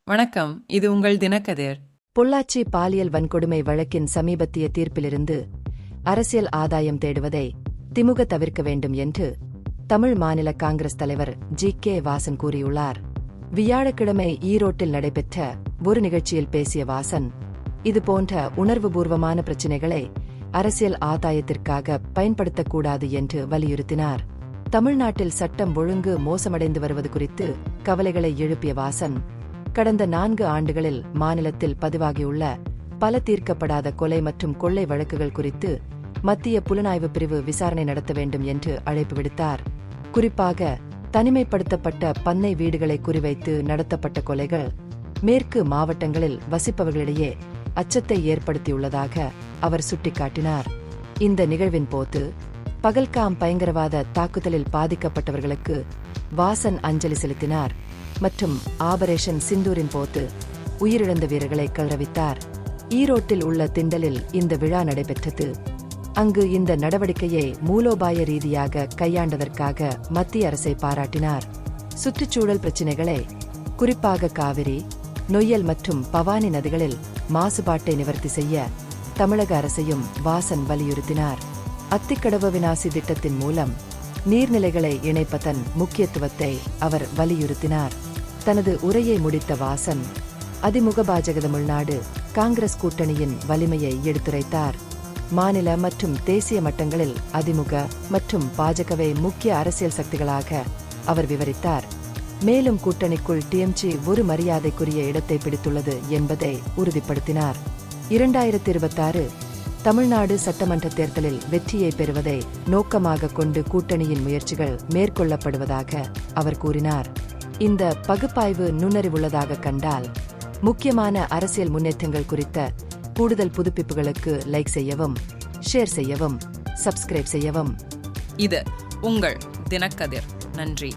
வணக்கம், இது உங்கள் தினக்கதிர். பொள்ளாச்சி பாலியல் வன்கொடுமை வழக்கின் சமீபத்திய தீர்ப்பிலிருந்து அரசியல் ஆதாயம் தேடுவதை திமுக தவிர்க்க வேண்டும் என்று தமிழ் மாநில காங்கிரஸ் தலைவர் ஜி.கே. வாசன் கூறியுள்ளார். வியாழக்கிழமை ஈரோட்டில் நடைபெற்ற ஒரு நிகழ்ச்சியில் பேசிய வாசன், இதுபோன்ற உணர்வுபூர்வமான பிரச்சினைகளை அரசியல் ஆதாயத்திற்காக பயன்படுத்தக்கூடாது என்று வலியுறுத்தினார். தமிழ்நாட்டில் சட்டம் ஒழுங்கு மோசமடைந்து வருவது குறித்து கவலைகளை எழுப்பிய வாசன், கடந்த 4 ஆண்டுகளில் மாநிலத்தில் பதிவாகியுள்ள பல தீர்க்கப்படாத கொலை மற்றும் கொள்ளை வழக்குகள் குறித்து மத்திய புலனாய்வு பிரிவு விசாரணை நடத்த வேண்டும் என்று அழைப்பு விடுத்தார். குறிப்பாக தனிமைப்படுத்தப்பட்ட பண்ணை வீடுகளை குறிவைத்து நடத்தப்பட்ட கொலைகள் மேற்கு மாவட்டங்களில் வசிப்பவர்களிடையே அச்சத்தை ஏற்படுத்தியுள்ளதாக அவர் சுட்டிக்காட்டினார். இந்த நிகழ்வின் போது பகல்காம் பயங்கரவாத தாக்குதலில் பாதிக்கப்பட்டவர்களுக்கு வாசன் அஞ்சலி செலுத்தினார் மற்றும் ஆபரேஷன் சிந்தூரின் போது உயிரிழந்த வீரர்களை கௌரவித்தார். ஈரோட்டில் உள்ள திண்டலில் இந்த விழா நடைபெற்றது. அங்கு இந்த நடவடிக்கையை மூலோபாய ரீதியாக கையாண்டதற்காக மத்திய அரசை பாராட்டினார். சுற்றுச்சூழல் பிரச்சினைகளை, குறிப்பாக காவிரி, நொய்யல் மற்றும் பவானி நதிகளில் மாசுபாட்டை நிவர்த்தி செய்ய தமிழக அரசையும் வாசன் வலியுறுத்தினார். அத்திக்கடவு விநாசி திட்டத்தின் மூலம் நீர்நிலைகளை இணைப்பதன் முக்கியத்துவத்தை அவர் வலியுறுத்தினார். தனது உரையை முடித்த வாசன், அதிமுக பாஜக தமிழ்நாடு காங்கிரஸ் கூட்டணியின் வலிமையை எடுத்துரைத்தார். மாநில மற்றும் தேசிய மட்டங்களில் அதிமுக மற்றும் பாஜகவை முக்கிய அரசியல் சக்திகளாக அவர் விவரித்தார். மேலும் கூட்டணிக்குள் டிஎம்சி ஒரு மரியாதைக்குரிய இடத்தை பிடித்துள்ளது என்பதை உறுதிப்படுத்தினார். 2026 தமிழ்நாடு சட்டமன்ற தேர்தலில் வெற்றியை பெறுவதை நோக்கமாக கொண்டு கூட்டணியின் முயற்சிகள் மேற்கொள்ளப்படுவதாக அவர் கூறினார். இந்த பகுப்பாய்வு நுண்ணறிவுள்ளதாக கண்டால் முக்கியமான அரசியல் முன்னேற்றங்கள் குறித்த கூடுதல் புதுப்பிப்புகளுக்கு லைக் செய்யவும், ஷேர் செய்யவும், சப்ஸ்கிரைப் செய்யவும். இது உங்கள் தினக்கதிர். நன்றி.